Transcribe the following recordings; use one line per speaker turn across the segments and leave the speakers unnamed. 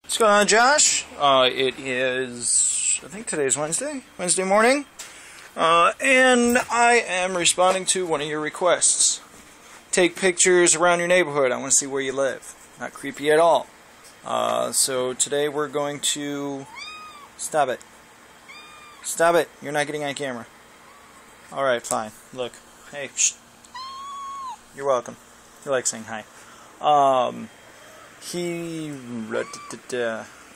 What's going on, Josh? It is, I think today's Wednesday morning, and I am responding to one of your requests. Take pictures around your neighborhood. I want to see where you live. Not creepy at all. So today we're going to... Stop it. Stop it. You're not getting on camera. Alright, fine. Look. Hey, shh. You're welcome. You like saying hi.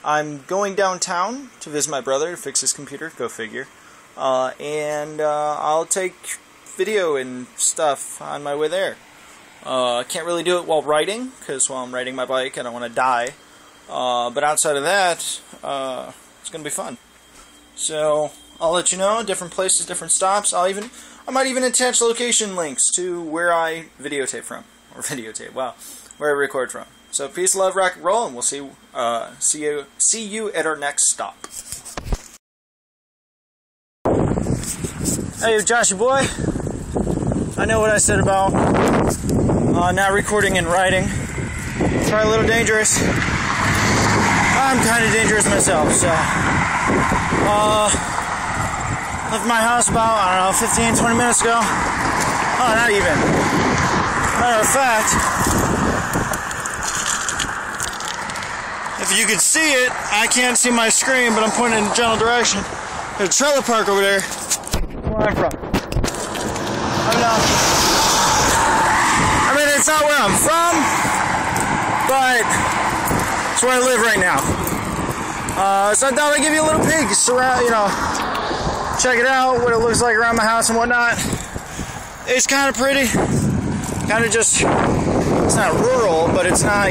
I'm going downtown to visit my brother to fix his computer, go figure. And I'll take video and stuff on my way there. I can't really do it while riding, because while I'm riding my bike I don't want to die. But outside of that, it's going to be fun. So I'll let you know, different places, different stops. I might even attach location links to where I videotape from. Or videotape, wow. Where I record from. So peace, love, rock and roll, and we'll see you at our next stop. Hey, Joshy boy. I know what I said about not recording and writing. It's probably a little dangerous. I'm kind of dangerous myself, so left my house about, I don't know, 15-20 minutes ago. Oh, not even. Matter of fact, if you could see it, I can't see my screen, but I'm pointing in a general direction. There's a trailer park over there. Where I'm from. I mean, it's not where I'm from, but it's where I live right now. So I thought I'd give you a little peek, check it out, what it looks like around my house and whatnot. It's kind of pretty. Kind of just, it's not rural, but it's not,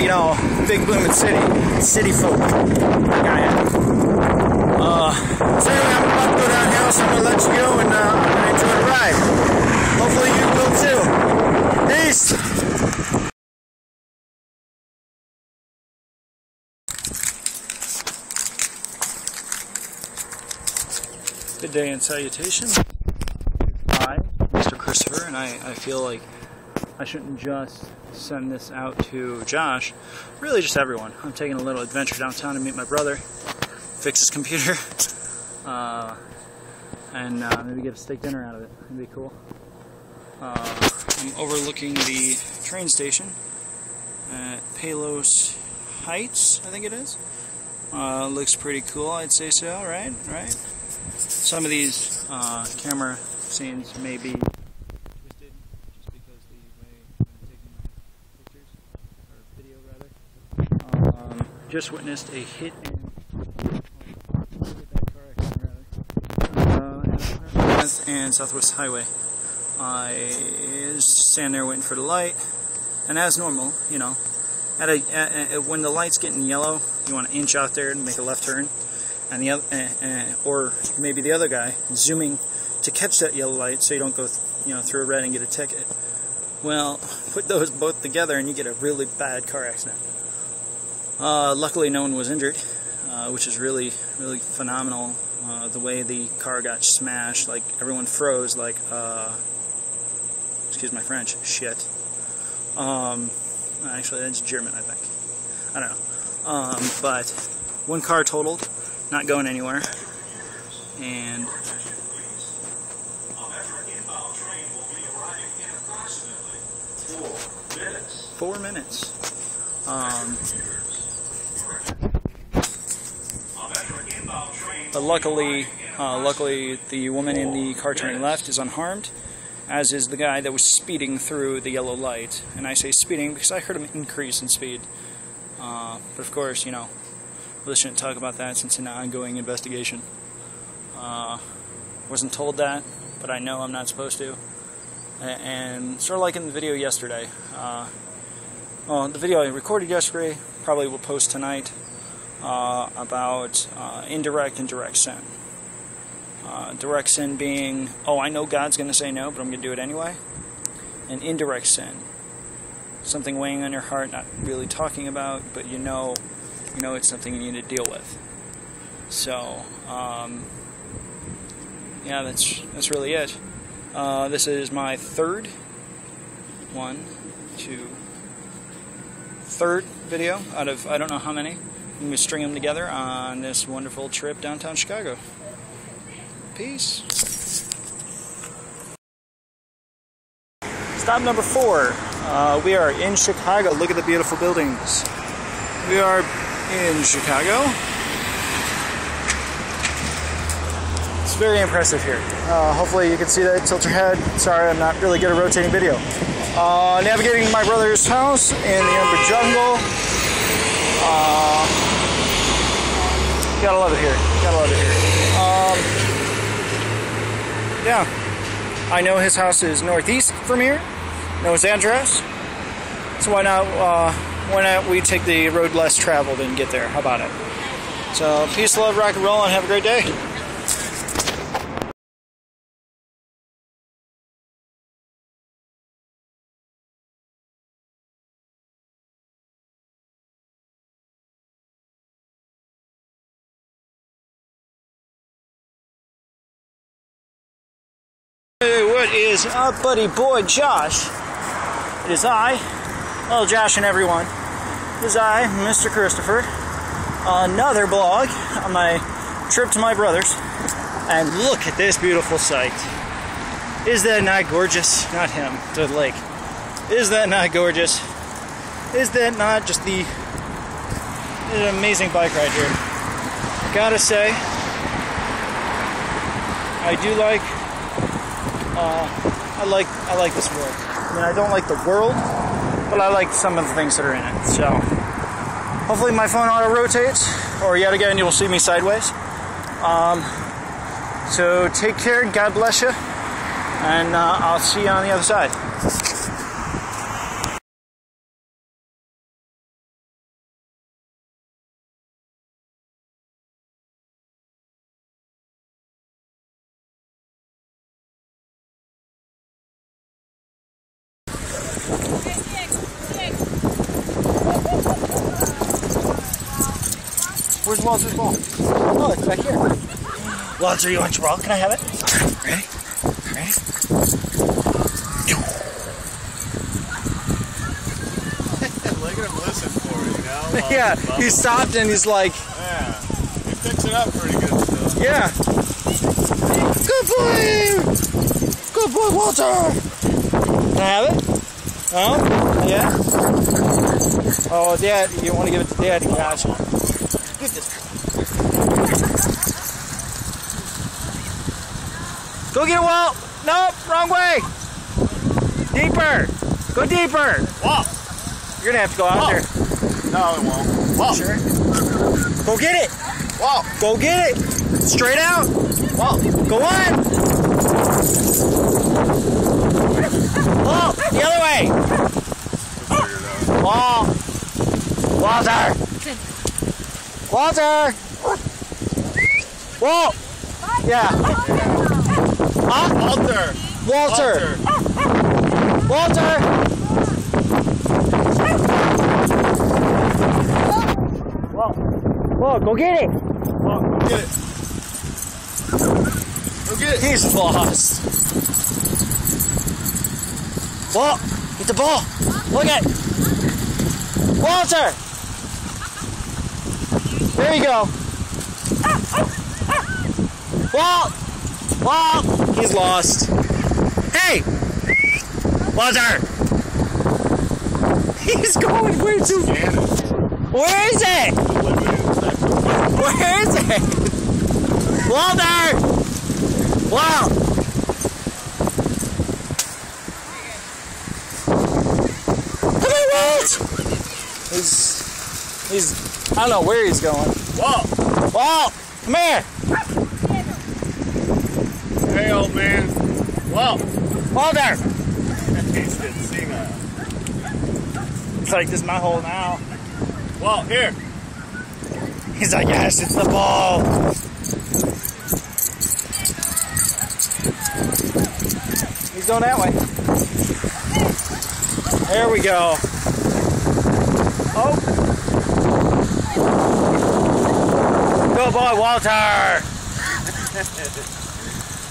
big booming city folk like I am. So anyway, I'm about to go downhill, so I'm going to let you go and I'm going to enjoy the ride. Hopefully you will too. Peace! Good day and salutation. Hi, Mr. Christopher, and I feel like I shouldn't just send this out to Josh, really just everyone. I'm taking a little adventure downtown to meet my brother, fix his computer, and maybe get a steak dinner out of it. It'd be cool. I'm overlooking the train station at Palos Heights, I think it is. Looks pretty cool, I'd say so, right? Some of these camera scenes may be twisted just because the way I'm taking my pictures, or video rather. Just witnessed a hit and Southwest Highway. I was standing there waiting for the light, and as normal, when the light's getting yellow, you want to inch out there and make a left turn. And or maybe the other guy zooming to catch that yellow light so you don't go through a red and get a ticket. Well, put those both together and you get a really bad car accident. Luckily no one was injured, which is really, really phenomenal. The way the car got smashed, like everyone froze, like excuse my French, shit. Actually that's German, I think. I don't know. But one car totaled, not going anywhere, and 4 minutes. But luckily the woman in the car turning left is unharmed, as is the guy that was speeding through the yellow light. And I say speeding because I heard him increase in speed. But of course, really shouldn't talk about that since it's an ongoing investigation. Wasn't told that, but I know I'm not supposed to. And sort of like in the video yesterday. The video I recorded yesterday, probably will post tonight, about indirect and direct sin. Direct sin being, I know God's going to say no, but I'm going to do it anyway. And indirect sin, something weighing on your heart, not really talking about, but you know it's something you need to deal with. So, yeah, that's really it. This is my third video out of I don't know how many. and we string them together on this wonderful trip downtown Chicago. Peace. Stop number 4. We are in Chicago. Look at the beautiful buildings. We are in Chicago. It's very impressive here. Hopefully you can see that. Tilt your head. Sorry, I'm not really good at rotating video. Navigating my brother's house in the Umber Jungle. Gotta love it here. Gotta love it here. Yeah. I know his house is northeast from here. Know his address. So why not we take the road less traveled and get there? How about it? So peace, love, rock and roll, and have a great day. Hey, what is up, buddy boy Josh? It is I, well, Josh and everyone. It is I, Mr. Christopher. Another blog on my trip to my brother's. And look at this beautiful sight. Is that not gorgeous? Not him, the lake. Is that not gorgeous? Is that not just an amazing bike ride here? Gotta say, I do like. I like this world. I mean, I don't like the world, but I like some of the things that are in it. So, hopefully my phone auto rotates, or yet again you will see me sideways. So take care, God bless you, and I'll see you on the other side. Where's Walter's ball? Oh, it's back here. Walter, you want your ball? Can I have it? Ready? Ready?
Look at him listen for it, you know?
Yeah, he stopped and he's like...
Yeah, he picks it up pretty good still.
Yeah. Good boy! Good boy, Walter! Can I have it? Oh? Yeah? Oh, Dad, you want to give it to Daddy? Gotcha. Go get it, Walt! Nope, wrong way! Deeper! Go deeper!
Walt!
You're gonna have to go out there.
No, it won't. Walt!
Sure. Go get it!
Walt!
Go get it! Straight out! Walt! Go on! Walt! The other way! Walt! Walter! Walter! Walt! Yeah. Huh?
Walter!
Walter! Walter! Whoa, go get it!
Walt, go get it! Go get it!
He's lost. Walt, get the ball! Look at it! Walter! There you go. Walt! Walt! He's lost. Hey! Walter! He's going way too... Where is it? Where is it? Walter! Walt! Come on, Walt! He's... I don't know where he's going.
Walt!
Walt! Come here!
Hey, old man. Walt!
Walter!
He's been senile.
It's like, this is my hole now.
Walt, here!
He's like, yes, it's the ball! He's going that way. There we go. Oh! Good boy, Walter!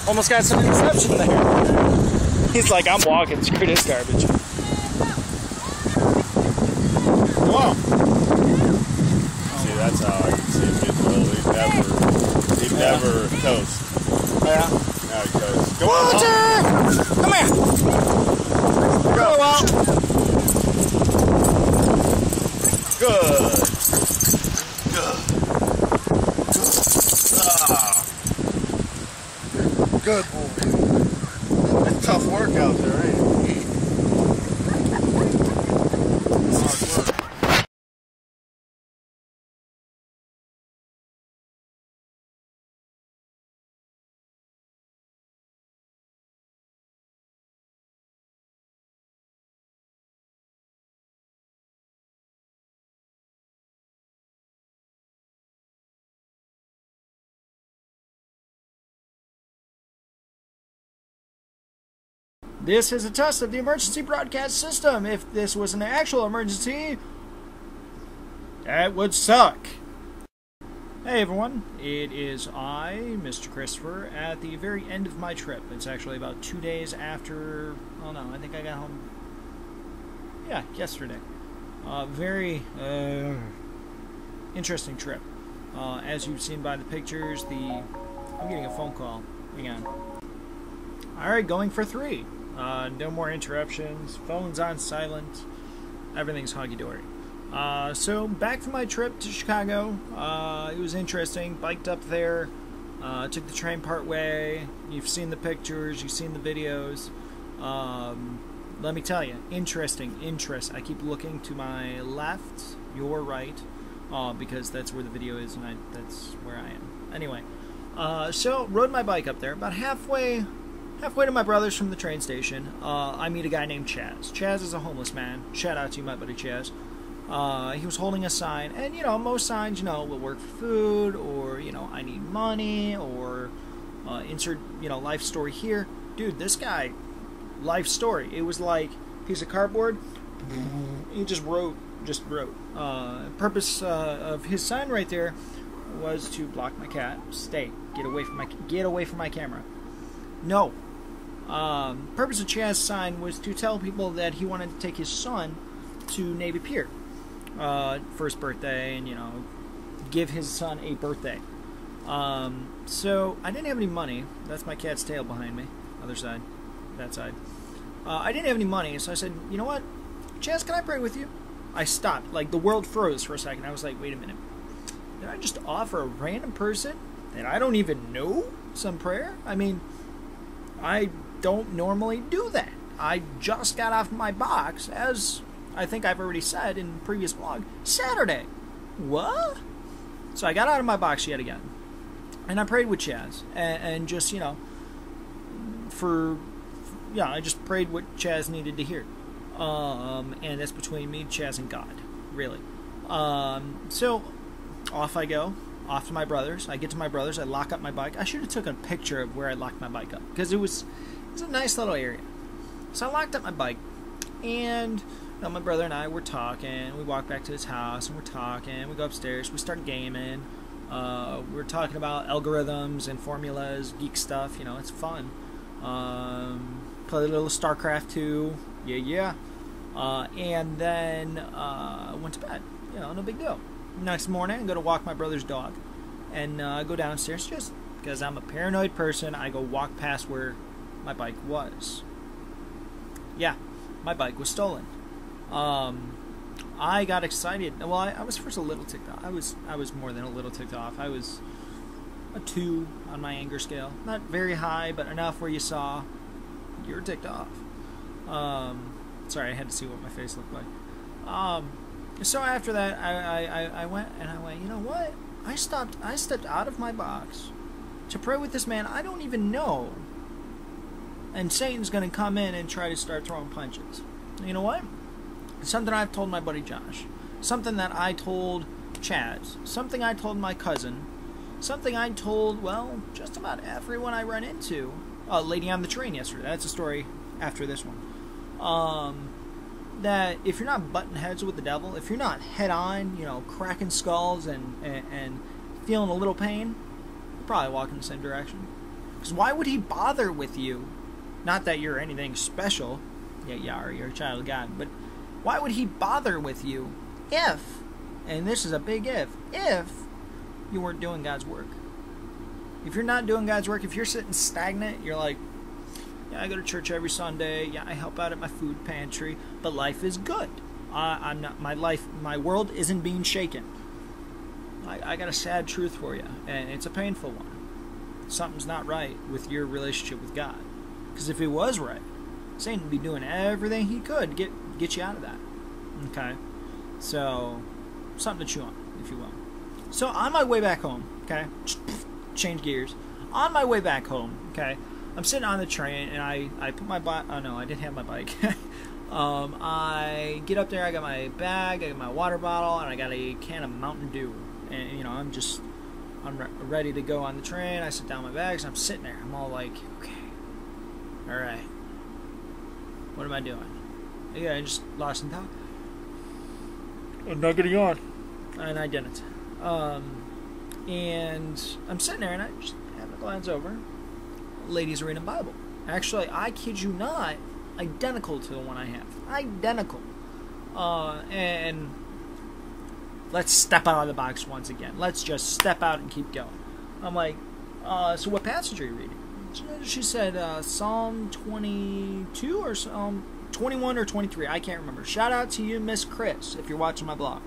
Almost got some interception there. He's like, I'm walking, screw this garbage.
Whoa! See, That's how I can see him getting low. He'd never coast.
Yeah.
Now he coasts. Go
Walter! Come here! Go, Walt!
Good. Good boy. It's tough work out there, ain't it? Hard work.
This is a test of the emergency broadcast system. If this was an actual emergency, that would suck. Hey everyone, it is I, Mr. Christopher, at the very end of my trip. It's actually about 2 days after, oh no, I think I got home, yeah, yesterday. Very interesting trip. As you've seen by the pictures, I'm getting a phone call. Hang on. Alright, going for 3. No more interruptions, phone's on silent, everything's hoggy-dory. So back from my trip to Chicago, it was interesting, biked up there, took the train part way, you've seen the pictures, you've seen the videos, let me tell you, interesting, I keep looking to my left, your right, because that's where the video is and that's where I am. Anyway, so rode my bike up there, about halfway to my brother's from the train station. I meet a guy named Chaz. Chaz is a homeless man. Shout out to you, my buddy Chaz. He was holding a sign, and most signs, will work for food, or I need money, or insert life story here. Dude, this guy, life story. It was like piece of cardboard. He just wrote. Purpose of his sign right there was to block my cat. Stay. Get away from my camera. No. Purpose of Chaz's sign was to tell people that he wanted to take his son to Navy Pier for his birthday, and give his son a birthday. So I didn't have any money. That's my cat's tail behind me. Other side, that side. I didn't have any money, so I said, you know what, Chaz, can I pray with you? I stopped. Like the world froze for a second. I was like, wait a minute. Did I just offer a random person that I don't even know some prayer? I mean, I don't normally do that. I just got off my box, as I think I've already said in the previous vlog, Saturday. What? So I got out of my box yet again, and I prayed with Chaz, and just, I just prayed what Chaz needed to hear. And that's between me, Chaz, and God, really. So off I go. Off to my brother's. I get to my brother's. I lock up my bike. I should have taken a picture of where I locked my bike up, because it was a nice little area. So I locked up my bike, and my brother and I were talking. We walked back to his house, and we're talking. We go upstairs. We start gaming. We're talking about algorithms and formulas, geek stuff. It's fun. Play a little StarCraft 2. Yeah. And then went to bed. No big deal. Next morning, I'm going to walk my brother's dog, and go downstairs. Just because I'm a paranoid person, I go walk past where my bike was. Yeah, my bike was stolen. I got excited. Well, I was first a little ticked off. I was more than a little ticked off. I was a 2 on my anger scale. Not very high, but enough where you saw you're ticked off. Sorry, I had to see what my face looked like. So after that, I went, you know what? I stepped out of my box to pray with this man I don't even know. And Satan's going to come in and try to start throwing punches. You know what? Something I've told my buddy Josh. Something that I told Chaz. Something I told my cousin. Something I told, well, just about everyone I run into. Lady on the train yesterday. That's a story after this one. That if you're not butting heads with the devil, if you're not head on, cracking skulls and feeling a little pain, you're probably walking the same direction. Because why would he bother with you? Not that you're anything special. Yeah, you are. You're a child of God. But why would he bother with you if and this is a big if you weren't doing God's work. If you're not doing God's work, if you're sitting stagnant, you're like, yeah, I go to church every Sunday, yeah, I help out at my food pantry, but life is good. I'm not, my world isn't being shaken. I got a sad truth for you, and it's a painful one. Something's not right with your relationship with God. Because if it was right, Satan would be doing everything he could to get you out of that. Okay? So, something to chew on, if you will. So, on my way back home, okay? Change gears. On my way back home, okay? I'm sitting on the train, and I put my bike... Oh, no, I didn't have my bike. I get up there, I got my bag, I got my water bottle, and I got a can of Mountain Dew. And, you know, I'm ready to go on the train. I sit down my bags, and I'm sitting there. I'm all like, okay, all right, what am I doing? Yeah, I just lost in thought.
I'm not getting on.
And I didn't. And I'm sitting there, and I just have a glance over. Lady's reading Bible. Actually, I kid you not, identical to the one I have. Identical. And let's step out of the box once again. Let's just step out and keep going. I'm like, so what passage are you reading? She said Psalm 22 or Psalm 21 or 23. I can't remember. Shout out to you, Miss Chris, if you're watching my blog.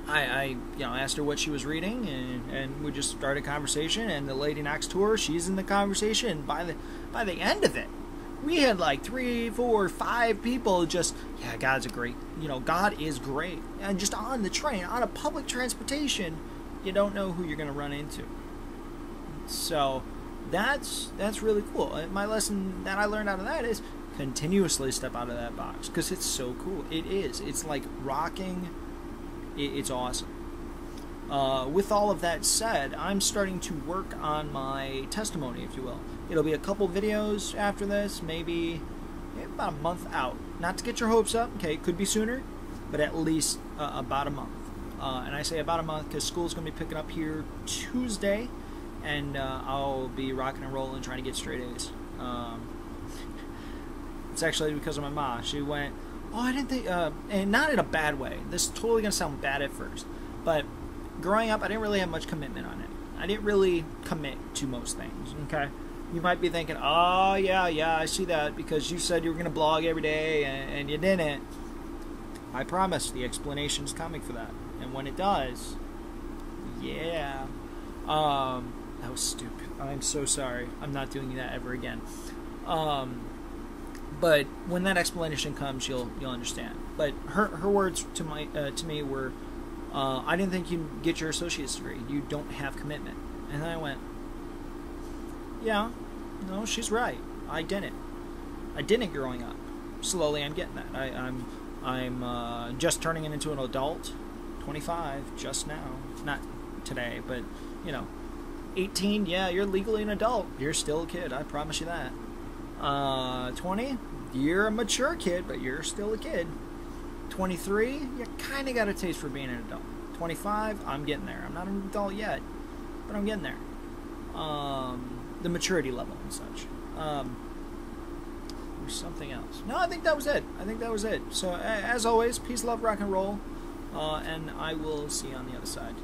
I asked her what she was reading, and we just started a conversation. And the lady next to her, she's in the conversation. And by the end of it, we had like 3, 4, 5 people just, yeah, God is great. And just on the train, on a public transportation, you don't know who you're going to run into. So that's really cool. My lesson that I learned out of that is continuously step out of that box, because it's so cool. It is. It's like rocking. It's awesome. With all of that said, I'm starting to work on my testimony, if you will. It'll be a couple videos after this, maybe about a month out. Not to get your hopes up, okay, it could be sooner, but at least about a month. And I say about a month because school's going to be picking up here Tuesday, and I'll be rocking and rolling trying to get straight A's. It's actually because of my mom. She went, oh, I didn't think, and not in a bad way. This is totally going to sound bad at first, but growing up, I didn't really have much commitment on it. I didn't really commit to most things, okay? You might be thinking, oh, yeah, I see that, because you said you were going to blog every day, and you didn't. I promise the explanation's coming for that. And when it does, yeah. That was stupid. I'm so sorry. I'm not doing that ever again. But when that explanation comes, you'll understand. But her words to me were, I didn't think you'd get your associate's degree. You don't have commitment. And then I went, yeah, no, she's right. I didn't. I didn't growing up. Slowly, I'm getting that. I'm just turning into an adult. 25 just now. Not today, but 18. Yeah, you're legally an adult. You're still a kid. I promise you that. 20. You're a mature kid, but you're still a kid. 23. You kind of got a taste for being an adult. 25. I'm getting there. I'm not an adult yet, but I'm getting there. The maturity level and such. There's something else. No, I think that was it. So, as always, peace, love, rock and roll, and I will see you on the other side.